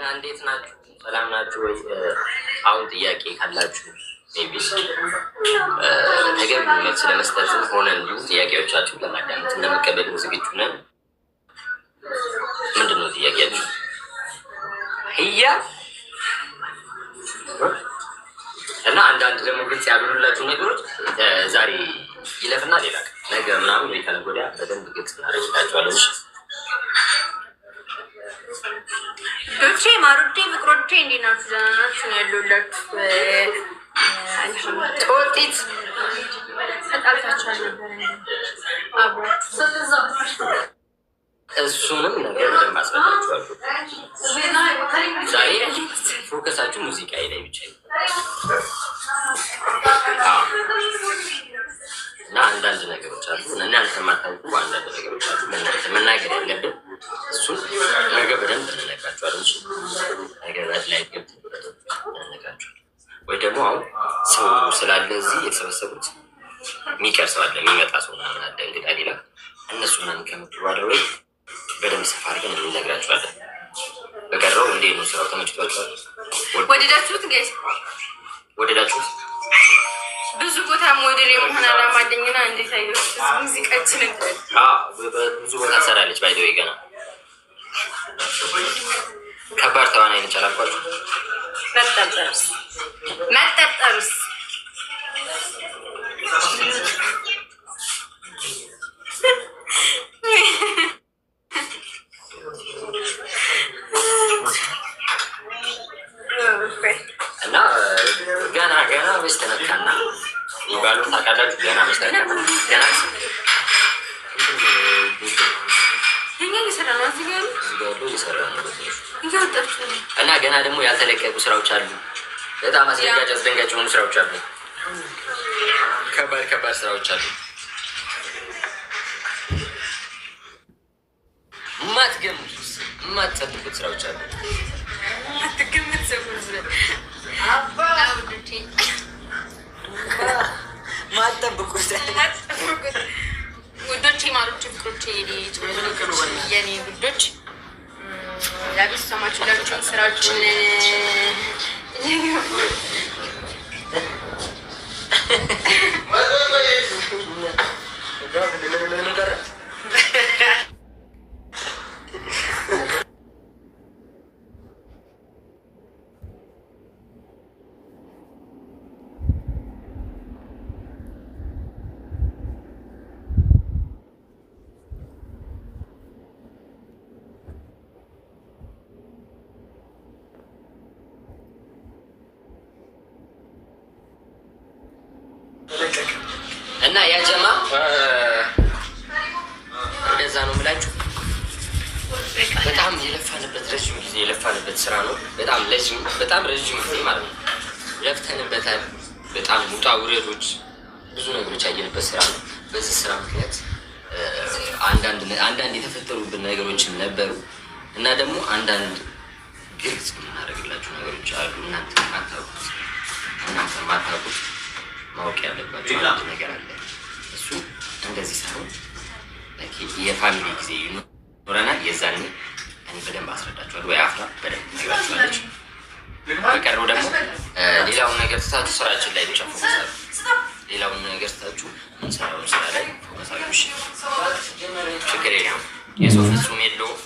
እና እንዴት ናችሁ? ሰላም ናችሁ ወይ? አሁን ጥያቄ ካላችሁ ሜቢ ተገቢ መልስ ለመስጠት ሆነ እንዲሁ ጥያቄዎቻችሁን ለማዳመጥ እንደመቀበል ዝግጁ ነን። ምንድን ነው ጥያቄያችሁ? ህያ እና አንዳንድ ደግሞ ግልጽ ያልሆኑላችሁ ነገሮች ዛሬ ይለፍና ሌላ ነገ ምናምን ወይ ከነገ ወዲያ በደንብ ግልጽ እናደርግላችኋለን። ዶቼ ማሩቴ ፍቅሮቼ እንዴት ናችሁ? ደህና ናችሁ? ነው ያለሁላችሁ። ጦጢት ተጣልታችኋል ነበር እሱንም ነገር በደንብ አስረዳችኋለሁ። ዛሬ ፎከሳችሁ ሙዚቃ ላይ ብቻ እና አንዳንድ ነገሮች አሉ እናንተ የማታውቁ አንዳንድ ነገሮች አሉ መናገር ያለብን እሱን ነገ በደንብ እንነግራችኋለን። ነገር ላይ ገብተን እንነግራችኋለን። ወይ ደግሞ አሁን ሰው ስላለ እዚህ የተሰበሰቡት የሚቀር ሰው አለ፣ የሚመጣ ሰው ምናምን አለ፣ እንግዳ ሌላ እነሱ ምናምን ከምትባለው ወይ በደንብ ሰፋ አድርገን እንነግራችኋለን። በቀረው እንዴት ነው ስራው? ተመችቷችኋል? ወደዳችሁት? ጋይስ ወደዳችሁት? ብዙ ቦታ ሞዴል የመሆን አላማ አለኝና እንዴት አይደርስ ሙዚቃችን ብዙ ቦታ ሰራለች። ባይዘው ገና ከባድ ተዋናይ ነች አላልኳችሁ? መጠጠርስ እና ገና በስተነካና ይባሉ ታውቃላችሁ። ገና በስተነካና ገና እና ገና ደግሞ ያልተለቀቁ ስራዎች አሉ። በጣም አስደንጋጭ የሆኑ ስራዎች አሉ። ከባድ ስራዎች አሉ። የማትጠብቁት ስራዎች አሉ። ውዶቼ ማሮቼ ፍቅሮቼ የኔ ውዶች ላቢስ ሰማችሁላችሁን ስራዎችን እና ያጀማ እንደዛ ነው የምላችሁ። በጣም የለፋንበት ረዥም ጊዜ የለፋንበት ስራ ነው። በጣም ረዥም ጊዜ ማለት ነው ለፍተንበታል። በጣም ውጣ ውረዶች፣ ብዙ ነገሮች ያየንበት ስራ ነው። በዚህ ስራ ምክንያት አንዳንድ የተፈጠሩብን ነገሮችም ነበሩ እና ደግሞ አንዳንድ ግልጽ የምናደርግላችሁ ነገሮች አሉ። እናንተ ማታውቁት ማወቅ ያለባቸው አንድ ነገር አለ። እሱ እንደዚህ ሳይሆን የፋሚሊ ጊዜ ይኖረናል። የዛኔ እኔ በደንብ አስረዳችኋለሁ፣ ወይ አፍራ በደንብ ትነግራችኋለች። በቀረው ደግሞ ሌላውን ነገር ትታችሁ ስራችን ላይ ብቻ ፎከሳሉ። ሌላውን ነገር ትታችሁ እንሰራውን ስራ ላይ ፎከሳሉ። ችግር የለም። የሰው ፍጹም የለውም።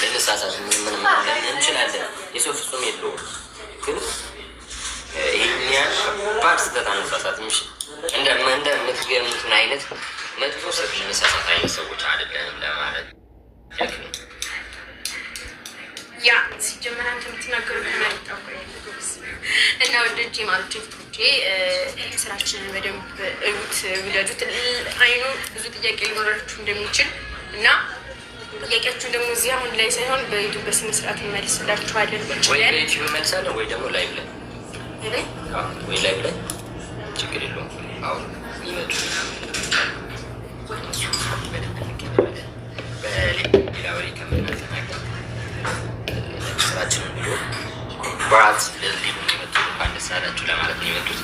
ልንሳሳት ምንም እንችላለን። የሰው ፍጹም የለውም። ግን ይህን ከባድ ስህተት አንሳሳት። ምሽ እንደምትገምቱን አይነት መጥፎ ስህተት የምንሳሳት አይነት ሰዎች አይደለንም ለማለት ያ ሲጀመር አንተ የምትናገሩ ከመጣው እና ወደጄ ማለቴ ፍቅሮቼ ስራችንን በደንብ እዩት፣ ውደዱት። አይኑ ብዙ ጥያቄ ሊኖራችሁ እንደሚችል እና ጥያቄያችሁ ደግሞ እዚህ አሁን ላይ ሳይሆን በዩቱብ በስነ ስርዓት እንመልስላችኋለን። ወይ በዩቱብ እንመልሳለን ወይ ደግሞ ላይቭ ላይ ወይ ላይቭ ላይ ችግር የለውም። አሁን ይመጡ በሌላ ወሬ ከምናልተናገር ስራችንን ብሎ በራት ሊሉ የሚመጡ እንኳን ደስ አላችሁ ለማለት ነው የመጡት።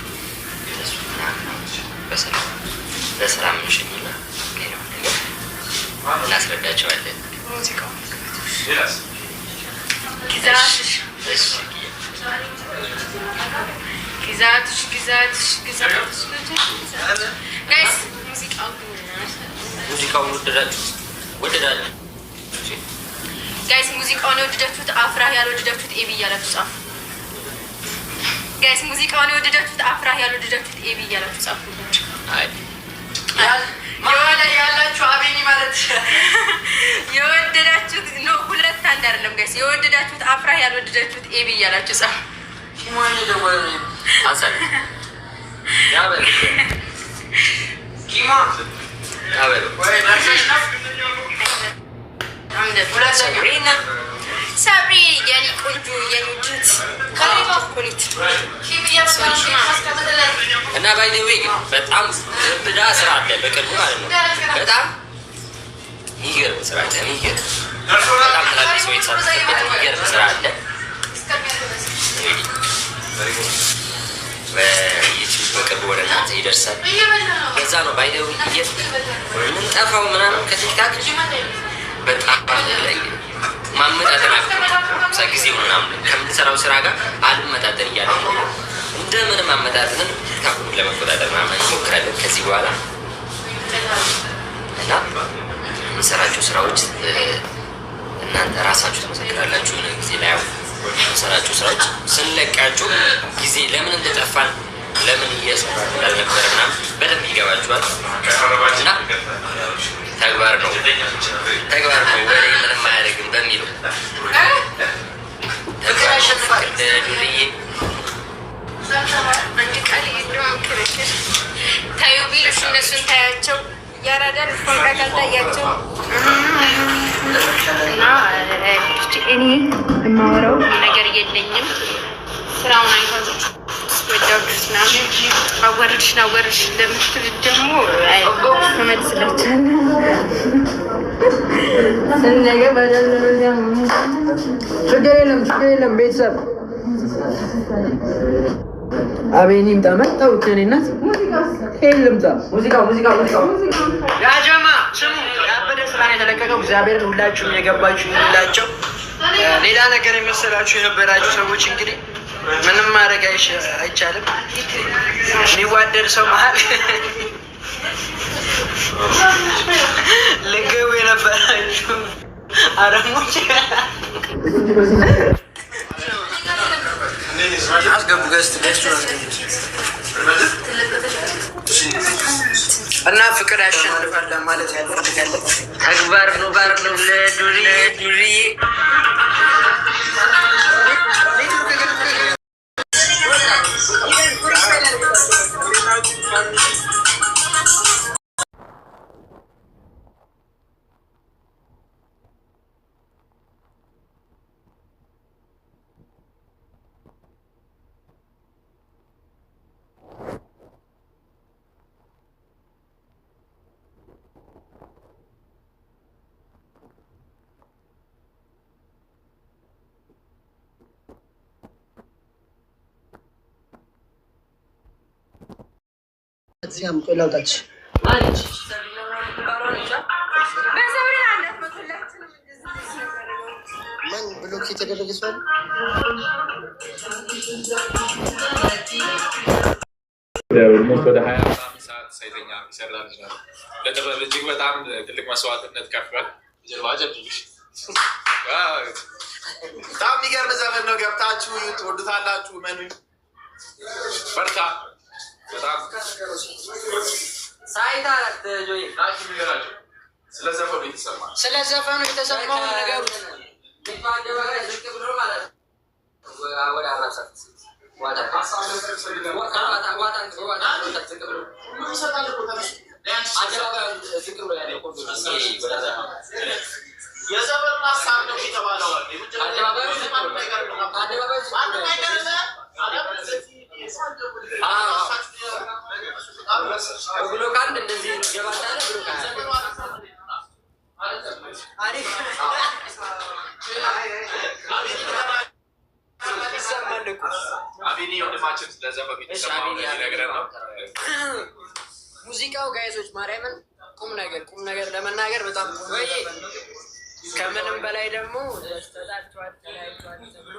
እነሱ በሰላም በስራ ምንሸኝና ሌላውን ነገር እናስረዳቸዋለን። ሙዚቃውን ወደዳችሁ ጋይስ ሙዚቃውን የወደዳችሁት አፍራህ ያልወደዳችሁት ኤቢ እያላችሁ ጻፉ። ጋይስ ሙዚቃውን የወደዳችሁት አፍራህ ያልወደዳችሁት ኤቢ እያላችሁ ጻፉ። አይ ያላችሁ አቤኒ ማለት የወደዳችሁት ነው። ሁለት አንድ አይደለም ጋይስ። የወደዳችሁት አፍራህ ያልወደዳችሁት ኤቢ እያላችሁ ጻፉ። ኪሞን ደወለ አንሳል ያበል ኪሞ ያበል ወይ ዳርሽ ነው ሳብሪ የኔ ቆንጆ የኔ ጅት ኮሊት እና ባይዘዌ በጣም ብዳ ስራ አለ በቅርቡ ማለት ነው። በጣም የሚገርም ስራ አለ። በጣም ትላልቅ ሰው የተሳተፈበት የሚገርም ስራ አለ። በዩቲዩብ በቅርቡ ወደ እናንተ ይደርሳል። በዛ ነው ባይዘዌ የምንጠፋው ምናምን ከቲክታክ በጣም ላይ ማመጣጠን አቅቶ ጊዜው ምናምን ከምንሰራው ስራ ጋር አልመጣጠን እያለ እንደምንም አመጣጠንን ታቁም ለመቆጣጠር ምናምን እንሞክራለን ከዚህ በኋላ እና የምንሰራቸው ስራዎች እናንተ ራሳችሁ ተመሰክራላችሁ። የሆነ ጊዜ ላይ የምንሰራቸው ስራዎች ስንለቃቸው ጊዜ ለምን እንደጠፋን ለምን እየሰራን እንዳልነበረ ምናምን በደንብ ይገባችኋል። እና ተግባር ነው ወሬ ምንም አያደርግም በሚለው ተግባር ዱርዬ አንድ ቃል የለውም ክርክር ታዩ ቢሉሽ እነሱን ታያቸው ያራዳል ፎንቃ ካልታያቸው እና እኔ የማወራው ነገር የለኝም። ስራውን አይሆንም ወዳውድሽ ምናምን አወርድሽ ለምትል ደግሞ ተመልስላችኋለሁ። ችግር የለም ቤተሰብ አቤኒ ይምጣ መጣሁ ከኔ እናት ልምጣ ሙዚቃው ያጀማ ስሙ ያበደ ስራ ነው የተለቀቀው። እግዚአብሔርን ሁላችሁም የገባችሁ ይላቸው። ሌላ ነገር የመሰላችሁ የነበራችሁ ሰዎች እንግዲህ ምንም ማድረግ አይቻልም። የሚዋደድ ሰው መሀል ልገቡ የነበራችሁ አረሞች አስገቡ ገዝቱ እና ፍቅር ያሸንፋል ማለት ያደርጋለን። ተግባር ነው ባር ነው ለዱርዬ እዚያም ቆላውጣች ማንች ማን ብሎክ የተደረገ ሰው ወደ 20 ሰዓት ሳይተኛ ይሰራ ልጅ ነው። ለጥበብ እጅግ በጣም ትልቅ መስዋዕትነት ከፍሏል። በጣም የሚገርም ዘመን ነው። ገብታችሁ ትወዱታላችሁ። መኑኝ በርታ። በጣም ሳይታት ጆይ ስለ ዘፈኑ የተሰማውን ነገሩ የዘፈኑን ሀሳብ ነው የተባለው። ብሎካንድ እንደዚህ ገባታለ ሙዚቃው ጋይዞች ማርያምን ቁም ነገር ለመናገር በጣም ከምንም በላይ ደግሞ ተጣልቷል ተለያይቷል ተብሎ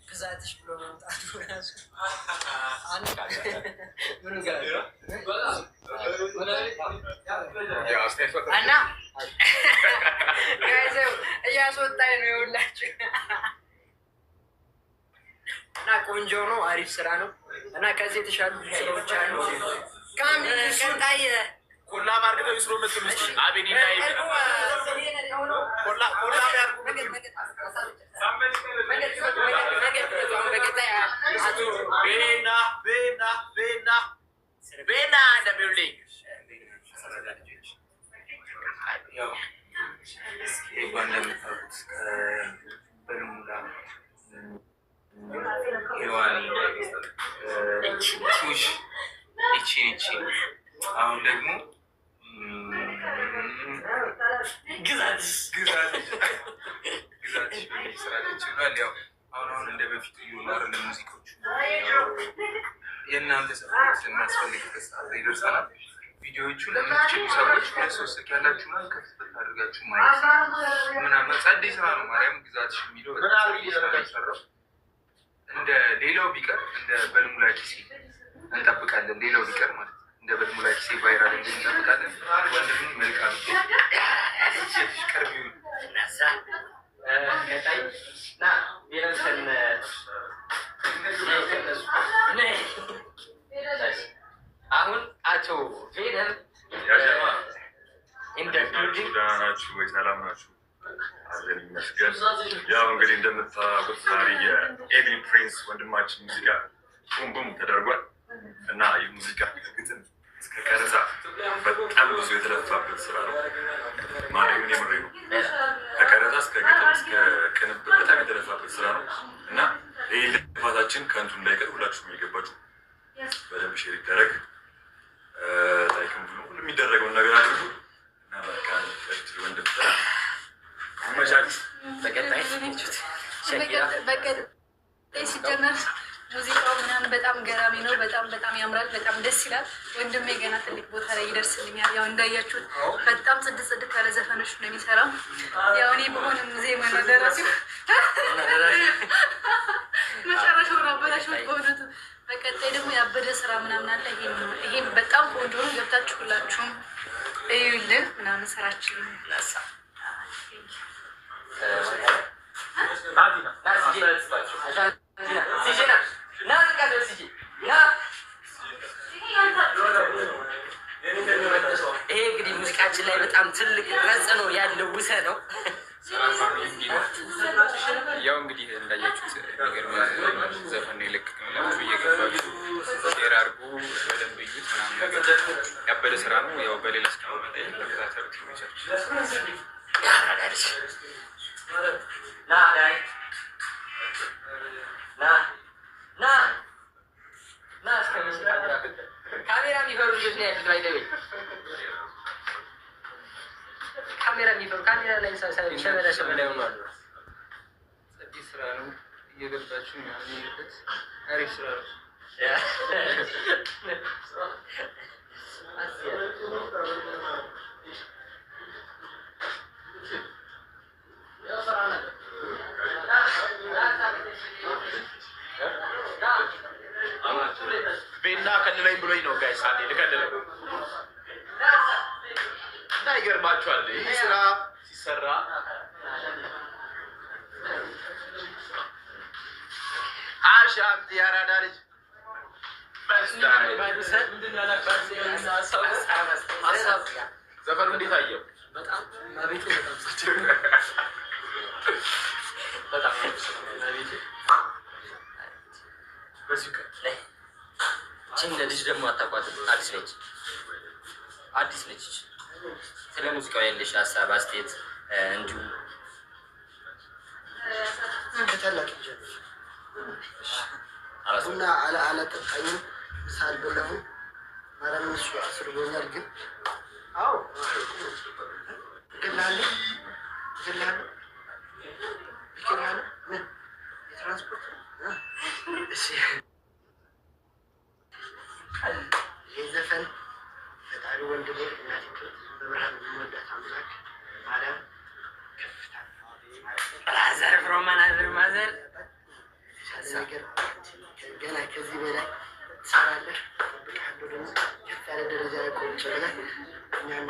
ግዛትሽ ብሎ መምጣቱ ራሱ ምን ጋር እና እያስወጣኝ ነው የሁላችሁ እና ቆንጆ ነው። አሪፍ ስራ ነው እና ከዚህ የተሻሉ ስራዎች አሉ። ቀጣይ ኮላ ማርገው ይስሩ መስልሽ አቤኒና ቤና እንደሚውልኝ እንደምታውቁት በልሙላ ሄዋኒ ቱሽ ይቺ አሁን ደግሞ ግዛትሽ ስራች ይላል። ያው አሁን እንደ በፊቱ እየሆኑ ለሙዚቃዎቹ የእናንተ ሰዎች የሚያስፈልግበት ሰዓት ላይ ደርሰናል። ቪዲዮዎቹ ለምትችሉ ሰዎች 2-3 ስልክ ያላችሁ ማለት ከፍተት አድርጋችሁ ማየት ምናምን ጸዴ ስራ ነው። ማርያም ግዛትሽ የሚለው ሰራው እንደ ሌላው ቢቀር እንደ በልሙላ ኪሴ እንጠብቃለን። ሌላው ቢቀር ማለት እንደ በልሙላ ኪሴ ቫይራል እንጠብቃለን። ወንድም መልካም ቀርቢ ነሳ ከታይ ና ቢረንሰን አሁን አቶ ቬነም ደህና ናችሁ ወይ? ሰላም ናችሁ? አለን ይመስገን። ያው እንግዲህ እንደምታውቁት ዛሬ የኤቢ ፕሪንስ ወንድማችን ሙዚቃ ቡም ተደርጓል እና ይህ ሙዚቃ ግጥም እስከ ቀረጻ በጣም ብዙ የተለፋበት ስራ ነው። ማርያምን የምሬ ነው። ከቀረጻ እስከ ግጥም እስከ ቅንብር በጣም የተለፋበት ስራ ነው እና ይህ ልፋታችን ከንቱ እንዳይቀር ሁላችሁም የገባችሁ በደንብ ሼር ይደረግ። ላይክም ብሎ ሁሉ የሚደረገውን ነገር አድርጉ እና መልካም ወንድም መቻች በቀጣይ ሲጀመር ሙዚቃው ምናምን በጣም ገራሚ ነው። በጣም ያምራል። በጣም ደስ ይላል። ወንድሜ ገና ትልቅ ቦታ ላይ ይደርስልኛል። ያው እንዳያችሁት በጣም ጽድት ያለ ዘፈኖች ነው የሚሰራው። ያው እኔ በሆነም ዜማ ነው ደራሲው መጨረሻውን አበላሽሁት በእውነቱ። በቀጣይ ደግሞ ያበደ ስራ ምናምን አለ። ይሄም በጣም ቆንጆ ነው። ገብታችሁ ሁላችሁም እዩልን ምናምን ስራችን ነሳ ይሄ እንግዲህ ሙዚቃችን ላይ በጣም ትልቅ ተጽዕኖ ያለው ውሰ ነው። ያው እንግዲህ እንዳያችሁት ነገር ዘፈን የለቀቅንላችሁ እየገባችሁ ሼር አድርጉ፣ በደንብ እዩት ምናምን ነገር ያበደ ስራ ነው። ያው በሌላ እስከመመጣ ተከታተሉት ይመቻችሁ። ካሜራ የሚፈሩ ልጆች ነው ያሉት። ባይደቤ ካሜራ የሚፈሩ ካሜራ ላይ ሸበላ ሆኑ አሉ። አዲስ ስራ ነው እየገባችሁ የሚሄድበት አሪፍ ስራ ነው። ቤና ከልለኝ ብሎኝ ነው ጋይስ አንዴ ልከልለው እና ይገርማችኋል። ይህ ስራ ሲሰራ አሻምት ያራዳ ልጅ ዘፈኑ እንዴት አየው? በጣም ቤቱ በዚህ ላይ ችን ልጅ ደግሞ አታቋትም። አዲስ ነች። ስለ ሙዚቃው ያለሽ ሀሳብ አስተያየት እንዲሁ ከታላቅ ቡና አላጠጣኝም ሳልበላሁ ማረም እሱ አስርቦኛል። ግን አዎ ገላለሁ የትራንስፖርት የዘፈን ፈጣሪ ወንድሜ እናቴ በብርሃን የሚወዳት አምላክ ማርያም ከፍታ ነገር ገና ከዚህ በላይ ትሰራለህ። ብቃለሁ ደግሞ ከፍ ያለ ደረጃ ላይ ቆም ይችላል። እኛም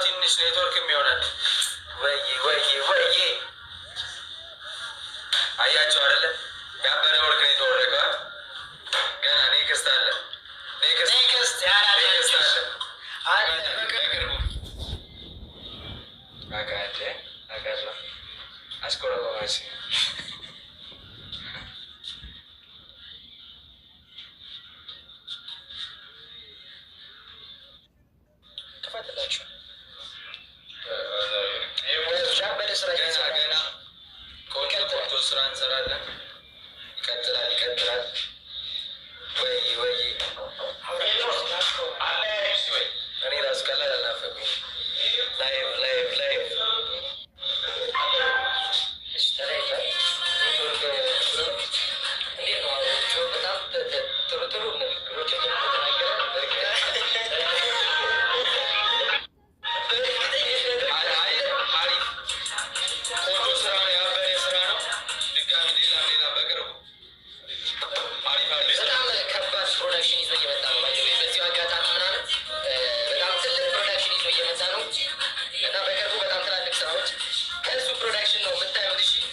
ትንሽ ኔትወርክ የሚሆናል ወይ አያቸው አይደለ? ያበረ ወርቅ ነው የተወረቀው። ገና ኔክስት አለ። ኔክስት አለ። አቃለ አስቆረባሲ ስራ እንሰራለን። ይቀጥላል። እኔ ራሱ ቀላል አልናፈቁኝ። ላይቭ በጣም ጥሩ ንግግሮች ፕሮዳክሽን ነው የምታዩት።